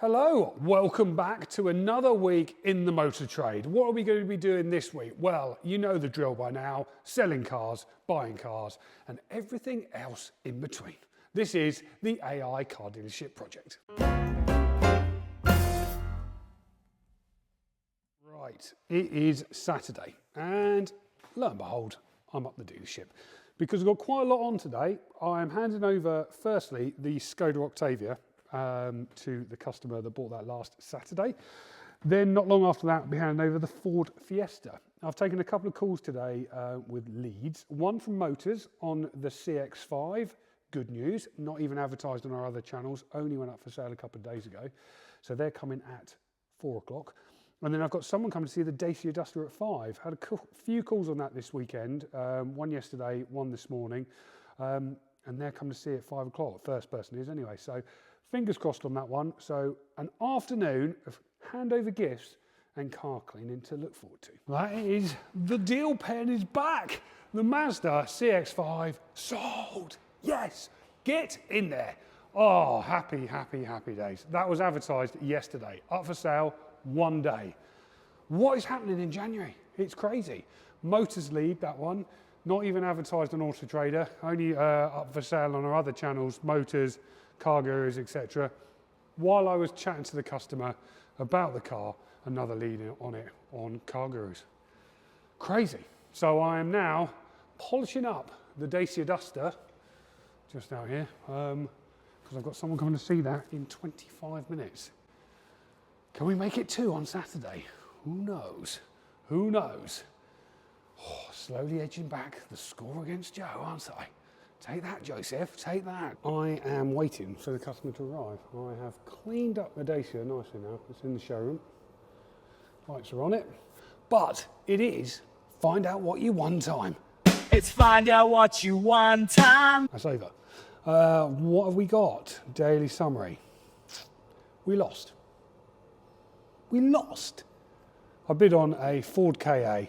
Hello, welcome back to another week in the motor trade. What are we going to be doing this week? Well, you know the drill by now, selling cars, buying cars, and everything else in between. This is the AI car dealership project. Right, it is Saturday, and lo and behold, I'm up the dealership. Because we've got quite a lot on today, I'm handing over, firstly, the Skoda Octavia, to the customer that bought that last Saturday. Then not long after that, I'll be handing over the Ford Fiesta. I've taken a couple of calls today with leads. One from Motors on the CX-5. Good news, not even advertised on our other channels, only went up for sale a couple of days ago. So they're coming at 4 o'clock. And then I've got someone coming to see the Dacia Duster at 5. Had a few calls on that this weekend, one yesterday, one this morning. And they're coming to see it at 5 o'clock, first person is anyway. So fingers crossed on that one. So an afternoon of handover gifts and car cleaning to look forward to. That is, the deal pen is back. The Mazda CX-5 sold. Yes, get in there. Oh, happy, happy, happy days. That was advertised yesterday, up for sale one day. What is happening in January? It's crazy. Motors lead, that one. Not even advertised on Auto Trader, only up for sale on our other channels, Motors, Car Gurus, etc. While I was chatting to the customer about the car, another lead on it on Car Gurus. Crazy. So I am now polishing up the Dacia Duster, just out here, because I've got someone coming to see that in 25 minutes. Can we make it 2 on Saturday? Who knows? Who knows? Oh, slowly edging back, the score against Joe, aren't I? Take that, Joseph, take that. I am waiting for the customer to arrive. I have cleaned up the Dacia nicely now. It's in the showroom. Lights are on it. But it is find out what you won time. It's find out what you won time. That's over. What have we got? Daily summary. We lost. We lost. I bid on a Ford KA.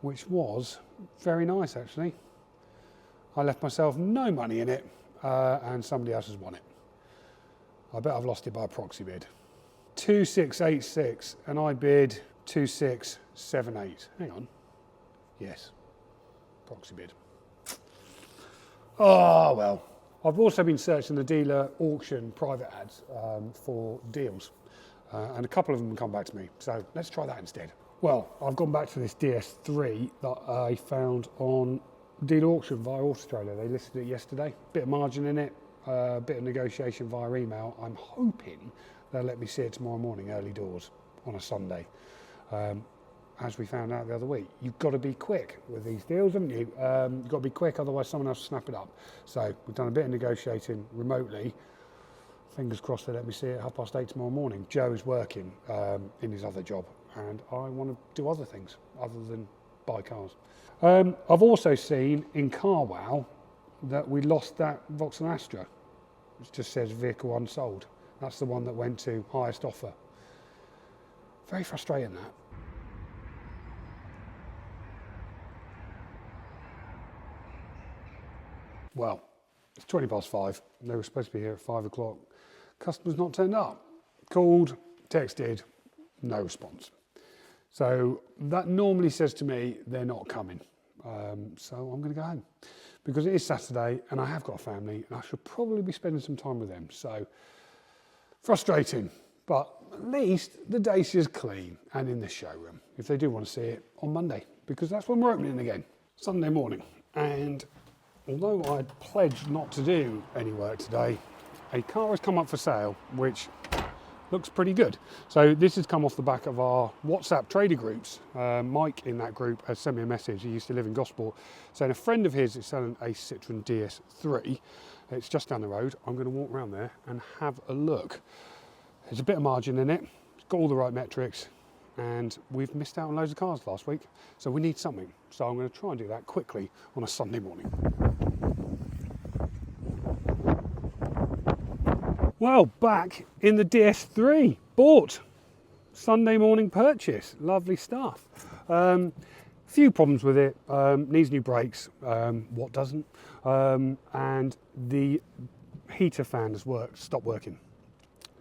Which was very nice actually. I left myself no money in it and somebody else has won it. I bet I've lost it by a proxy bid. 2686 and I bid 2678. Hang on. Yes, proxy bid. Oh well. I've also been searching the dealer auction private ads for deals and a couple of them come back to me. So let's try that instead. Well, I've gone back to this DS3 that I found on dealer auction via Auto Trader. They listed it yesterday. Bit of margin in it, bit of negotiation via email. I'm hoping they'll let me see it tomorrow morning, early doors, on a Sunday. As we found out the other week, you've got to be quick with these deals, haven't you? You've got to be quick, otherwise someone else will snap it up. So we've done a bit of negotiating remotely. Fingers crossed they let me see it at 8:30 tomorrow morning. Joe is working in his other job, and I want to do other things other than buy cars. I've also seen in CarWow that we lost that Vauxhall Astra, which just says vehicle unsold. That's the one that went to highest offer. Very frustrating that. Well, it's 5:20. They were supposed to be here at 5 o'clock. Customer's not turned up. Called, texted, no response. So that normally says to me they're not coming. So I'm going to go home because it is Saturday and I have got a family and I should probably be spending some time with them. So frustrating, but at least the Dacia's clean and in the showroom if they do want to see it on Monday, because that's when we're opening again, Sunday morning. And although I'd pledged not to do any work today, a car has come up for sale, which looks pretty good. So this has come off the back of our WhatsApp trader groups. Mike in that group has sent me a message. He used to live in Gosport, saying a friend of his is selling a Citroen DS3. It's just down the road. I'm going to walk around there and have a look. There's a bit of margin in it. It's got all the right metrics, and we've missed out on loads of cars last week. So we need something. So I'm going to try and do that quickly on a Sunday morning. Well, back in the DS3, bought, Sunday morning purchase, lovely stuff. Few problems with it, needs new brakes, what doesn't, and the heater fan has stopped working.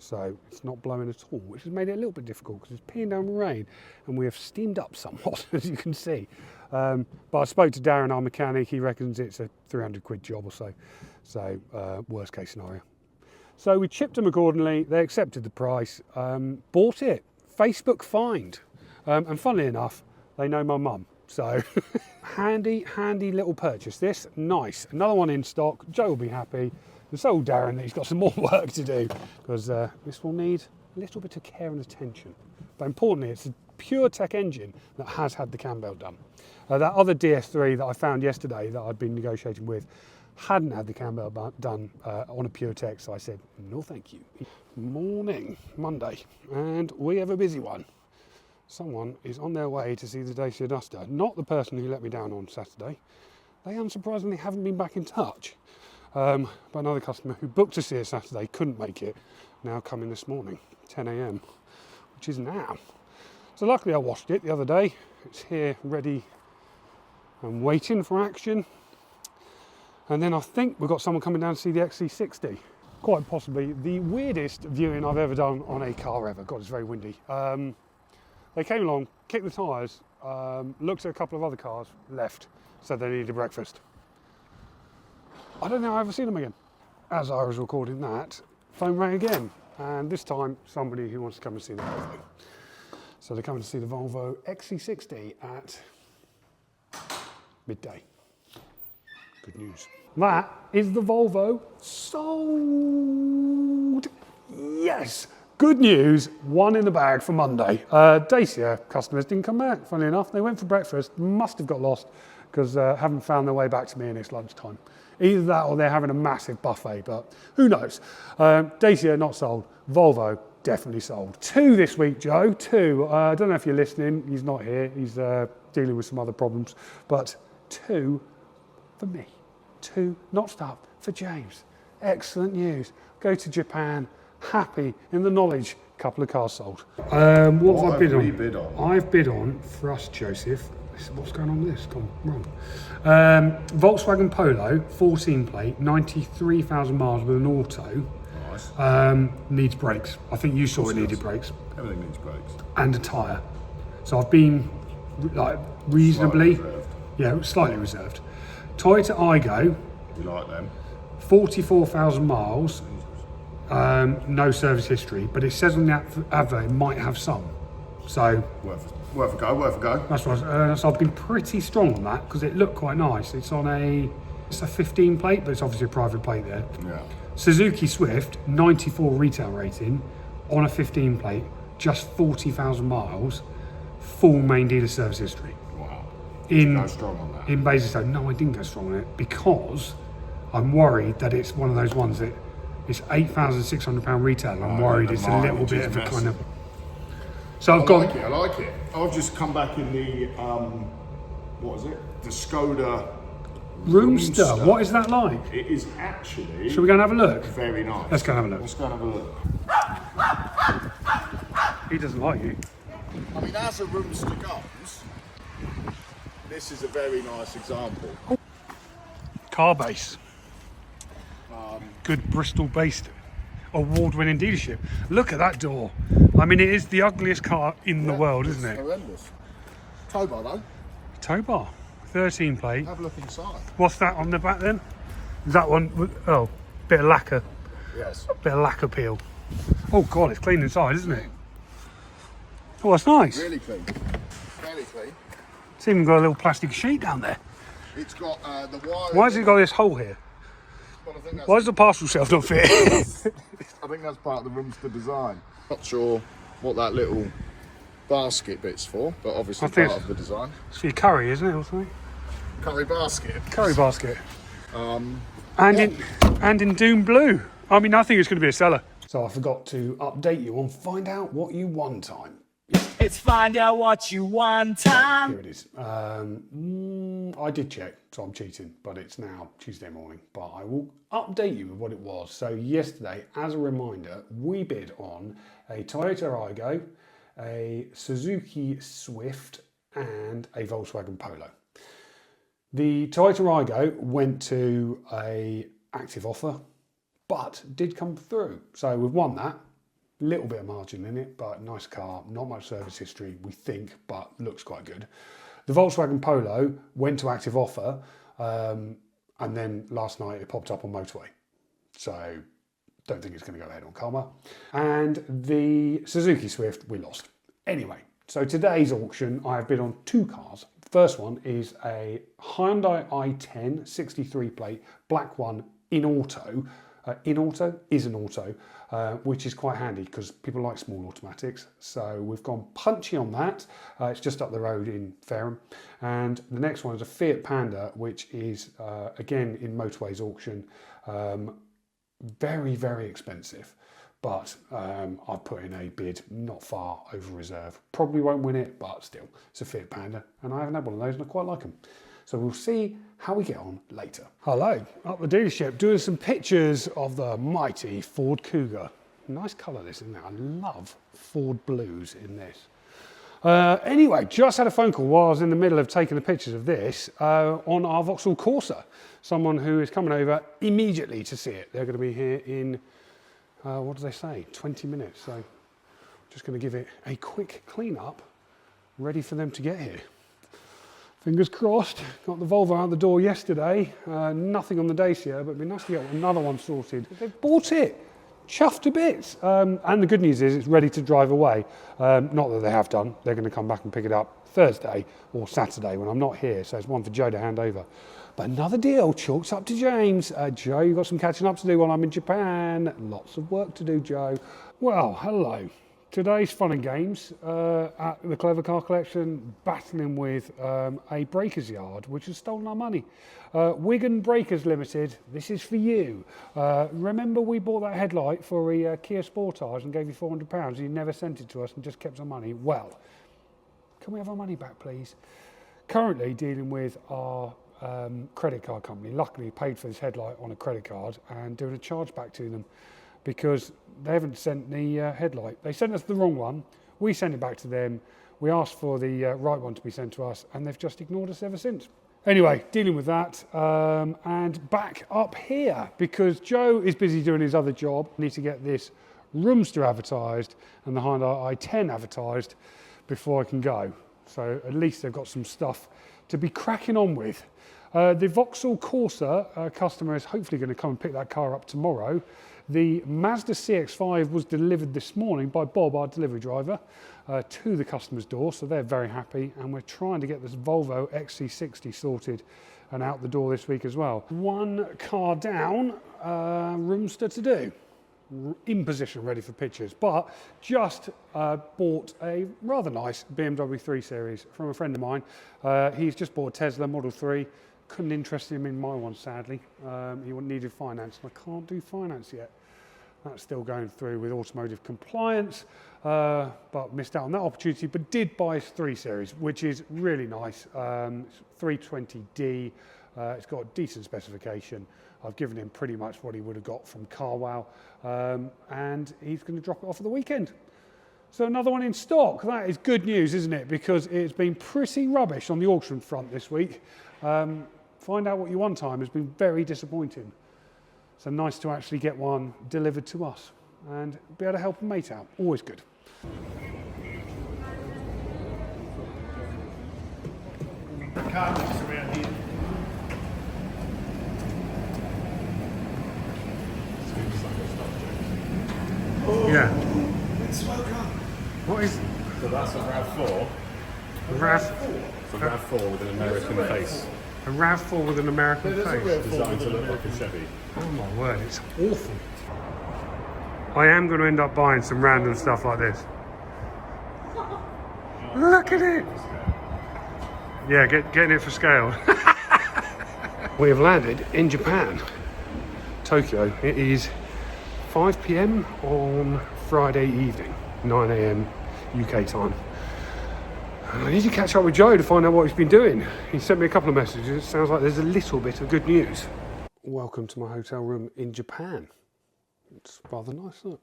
so it's not blowing at all, which has made it a little bit difficult because it's peeing down rain, and we have steamed up somewhat, as you can see. But I spoke to Darren, our mechanic. He reckons it's a 300 quid job or so. So worst case scenario. So we chipped them accordingly. They accepted the price, bought it. Facebook find. And funnily enough, they know my mum. So handy little purchase. This, nice. Another one in stock. Joe will be happy. And so will Darren, that he's got some more work to do, because this will need a little bit of care and attention. But importantly, it's a pure tech engine that has had the cam belt done. That other DS3 that I found yesterday that I'd been negotiating with hadn't had the cam belt done on a pure tech, so I said, no thank you. Morning, Monday, and we have a busy one. Someone is on their way to see the Dacia Duster. Not the person who let me down on Saturday. They unsurprisingly haven't been back in touch. But another customer who booked to see us Saturday couldn't make it, now coming this morning, 10 a.m, which is now. So luckily I washed it the other day. It's here ready and waiting for action. And then I think we've got someone coming down to see the XC60. Quite possibly the weirdest viewing I've ever done on a car ever. God, it's very windy. They came along, kicked the tyres, looked at a couple of other cars, left, said they needed breakfast. I don't think I've ever seen them again. As I was recording that, phone rang again, and this time somebody who wants to come and see the Volvo. So they're coming to see the Volvo XC60 at midday. Good news. That is the Volvo sold. Yes. Good news, one in the bag for Monday. Dacia customers didn't come back, funnily enough. They went for breakfast, must have got lost because haven't found their way back to me and it's lunchtime. Either that or they're having a massive buffet, but who knows. Dacia not sold, Volvo definitely sold. 2 this week, Joe, 2. I don't know if you're listening, he's not here, he's dealing with some other problems, but 2 for me. 2 not stopped for James. Excellent news. Go to Japan. Happy in the knowledge, a couple of cars sold. What have I bid on? I've bid on, for us, Joseph, what's going on with this? Gone wrong. Volkswagen Polo, 14 plate, 93,000 miles with an auto. Nice. Needs brakes. I think you saw it needed brakes. Everything needs brakes. And a tyre. So I've been like reasonably, Slightly reserved. Toyota Aygo. You like them? 44,000 miles. No service history, but it says on the advert it might have some. So Worth a go. that's what so I've been pretty strong on that because it looked quite nice. It's a 15 plate, but it's obviously a private plate there. Yeah. Suzuki Swift, 94 retail rating on a 15 plate, just 40,000 miles, full main dealer service history. Wow. Go strong on that. In Basingstoke, no, I didn't go strong on it because I'm worried that it's one of those ones that it's £8,600 retail. I'm worried it's a little bit of a kind of. So I've got. I like it. I've just come back in the what is it? The Skoda Roomster. What is that like? It is actually. Should we go and have a look? Very nice. Let's go and have a look. Let's go and have a look. He doesn't like you. I mean, as a Roomster goes, this is a very nice example. Car base. Good Bristol-based award-winning dealership. Look at that door. I mean, it is the ugliest car in the world, isn't it? Horrendous. Tow bar though. Tow bar, 13 plate. Have a look inside. What's that on the back then? Is that one? Oh, bit of lacquer. Yes. Bit of lacquer peel. Oh God, it's clean inside, isn't it? Oh, that's nice. Really clean. Very clean. It's even got a little plastic sheet down there. It's got the wire. Why has it got this hole here? Well, I think that's Why does the parcel shelf not fit? I think that's part of the Roomster design. Not sure what that little basket bit's for, but obviously part of the design. It's for your curry, isn't it, or something? Curry basket. Curry basket. And in Doom Blue. I mean, I think it's going to be a seller. So I forgot to update you on Find Out What You Won time. It's find out what you want time. Here it is. I did check, so I'm cheating, but it's now Tuesday morning. But I will update you with what it was. So yesterday, as a reminder, we bid on a Toyota Aygo, a Suzuki Swift, and a Volkswagen Polo. The Toyota Aygo went to a active offer, but did come through. So we've won that. Little bit of margin in it, but nice car, not much service history, we think, but looks quite good. The Volkswagen Polo went to active offer, and then last night it popped up on motorway. So don't think it's going to go ahead on Karma. And the Suzuki Swift we lost. Anyway, so today's auction, I have bid on 2 cars. The first one is a Hyundai i10 63 plate, black one in auto. In auto is an auto, which is quite handy because people like small automatics. So we've gone punchy on that. It's just up the road in Fareham. And the next one is a Fiat Panda, which is, again, in motorways auction. Very, very expensive. But I've put in a bid not far over reserve. Probably won't win it, but still, it's a Fiat Panda. And I haven't had one of those and I quite like them. So we'll see how we get on later. Hello, up the dealership, doing some pictures of the mighty Ford Cougar. Nice colour this, isn't it? I love Ford blues in this. Anyway, just had a phone call while I was in the middle of taking the pictures of this on our Vauxhall Corsa. Someone who is coming over immediately to see it. They're going to be here in, what do they say, 20 minutes. So just going to give it a quick clean up, ready for them to get here. Fingers crossed. Got the Volvo out the door yesterday. Nothing on the Dacia, but it'd be nice to get another one sorted. They've bought it. Chuffed to bits. And the good news is it's ready to drive away. Not that they have done. They're going to come back and pick it up Thursday or Saturday when I'm not here. So it's one for Joe to hand over. But another deal chalks up to James. Joe, you've got some catching up to do while I'm in Japan. Lots of work to do, Joe. Well, hello. Today's fun and games at the Clever Car Collection, battling with a breakers yard which has stolen our money. Wigan Breakers Limited, this is for you. Remember we bought that headlight for a Kia Sportage and gave you £400 and you never sent it to us and just kept our money? Well, can we have our money back, please? Currently dealing with our credit card company. Luckily paid for this headlight on a credit card and doing a charge back to them, because they haven't sent the headlight. They sent us the wrong one. We sent it back to them. We asked for the right one to be sent to us, and they've just ignored us ever since. Anyway, dealing with that, and back up here, because Joe is busy doing his other job. I need to get this Roomster advertised and the Hyundai i10 advertised before I can go. So at least they've got some stuff to be cracking on with. The Vauxhall Corsa customer is hopefully going to come and pick that car up tomorrow. The Mazda CX-5 was delivered this morning by Bob, our delivery driver, to the customer's door, so they're very happy, and we're trying to get this Volvo XC60 sorted and out the door this week as well. One car down, Roomster to do. In position, ready for pictures, but just bought a rather nice BMW 3 Series from a friend of mine. He's just bought a Tesla Model 3. Couldn't interest him in my one, sadly. He needed finance, and I can't do finance yet. That's still going through with automotive compliance, but missed out on that opportunity, but did buy his 3 Series, which is really nice. It's 320D, it's got a decent specification. I've given him pretty much what he would have got from Carwow, and he's going to drop it off at the weekend. So another one in stock. That is good news, isn't it? Because it's been pretty rubbish on the auction front this week. Find out what you want time has been very disappointing. So nice to actually get one delivered to us and be able to help a mate out. Always good. Yeah. What is? So that's a RAV4. A RAV? It's a RAV4 with an American face. A RAV4 with an American face? Designed to look like a Chevy. Oh my word, it's awful. I am going to end up buying some random stuff like this. Look at it! Yeah, getting it for scale. We have landed in Japan, Tokyo. It is 5 p.m. on Friday evening, 9 a.m. UK time. And I need to catch up with Joe to find out what he's been doing. He sent me a couple of messages. It sounds like there's a little bit of good news. Welcome to my hotel room in Japan. It's rather nice, isn't it?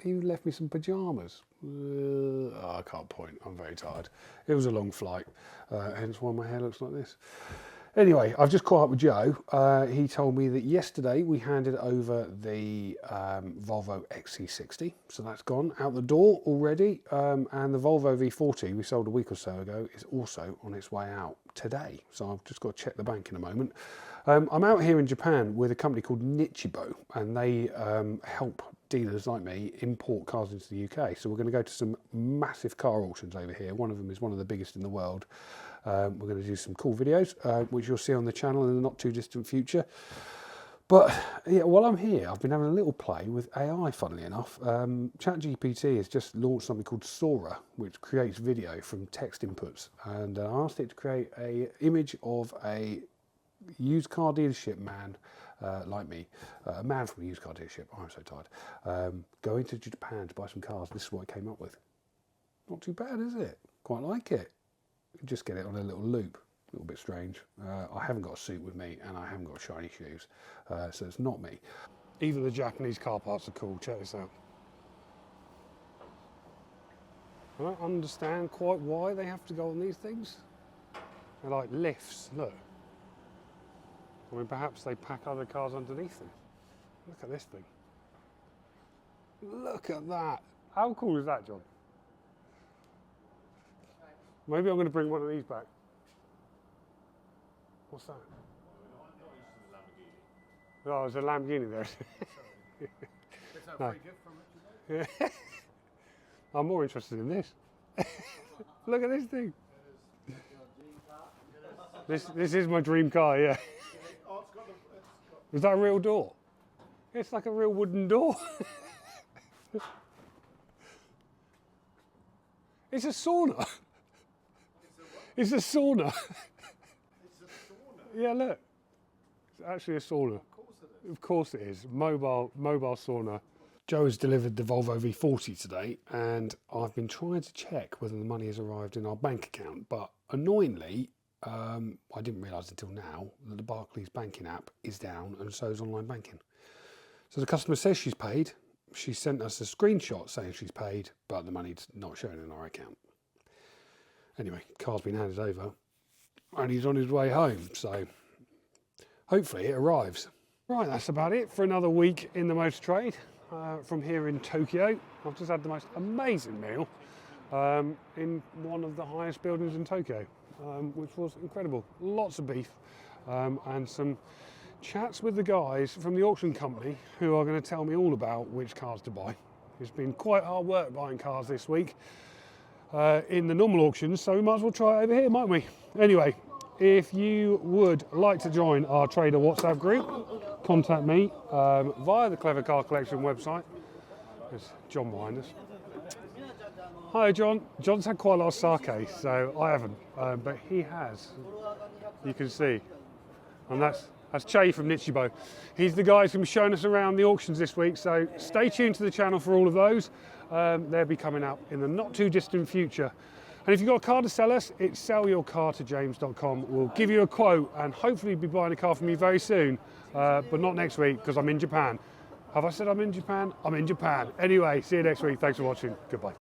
He left me some pyjamas. I can't point, I'm very tired. It was a long flight, hence why my hair looks like this. Anyway, I've just caught up with Joe. He told me that yesterday we handed over the Volvo XC60, so that's gone out the door already. And the Volvo V40 we sold a week or so ago is also on its way out today. So I've just got to check the bank in a moment. I'm out here in Japan with a company called Nichibo, and they help dealers like me import cars into the UK. So we're going to go to some massive car auctions over here. One of them is one of the biggest in the world. We're going to do some cool videos, which you'll see on the channel in the not too distant future. But yeah, while I'm here, I've been having a little play with AI, funnily enough. ChatGPT has just launched something called Sora, which creates video from text inputs. And I asked it to create an image of a used car dealership man like me, a man from a used car dealership, oh, I'm so tired, going to Japan to buy some cars. This is what I came up with. Not too bad, is it? Quite like it. Just get it on a little loop, a little bit strange. I haven't got a suit with me and I haven't got shiny shoes, so it's not me. Even the Japanese car parts are cool, check this out. I don't understand quite why they have to go on these things. They're like lifts, look. I mean, perhaps they pack other cars underneath them. Look at this thing. Look at that. How cool is that, John? Maybe I'm going to bring one of these back. What's that? Oh, there's a Lamborghini there. No. Yeah. I'm more interested in this. Look at this thing. This is my dream car, yeah. Is that a real door? It's like a real wooden door. It's a sauna. It's a sauna. It's a sauna? Yeah, look. It's actually a sauna. Of course it is. Mobile sauna. Joe has delivered the Volvo V40 today, and I've been trying to check whether the money has arrived in our bank account, but annoyingly, I didn't realise until now that the Barclays banking app is down, and so is online banking. So the customer says she's paid. She sent us a screenshot saying she's paid, but the money's not showing in our account. Anyway, car's been handed over, and he's on his way home, so hopefully it arrives. Right, that's about it for another week in the motor trade from here in Tokyo. I've just had the most amazing meal in one of the highest buildings in Tokyo. Which was incredible. Lots of beef and some chats with the guys from the auction company who are going to tell me all about which cars to buy. It's been quite hard work buying cars this week in the normal auctions, so we might as well try it over here, mightn't we? Anyway, if you would like to join our trader WhatsApp group, contact me via the Clever Car Collection website. There's John behind us. Hi John. John's had quite a lot of sake, so I haven't, but he has. You can see, and that's Che from Nichibo. He's the guy who's going to be showing us around the auctions this week. So stay tuned to the channel for all of those. They'll be coming out in the not too distant future. And if you've got a car to sell us, it's sellyourcartojames.com. We'll give you a quote and hopefully be buying a car from you very soon, but not next week because I'm in Japan. Have I said I'm in Japan? I'm in Japan. Anyway, see you next week. Thanks for watching. Goodbye.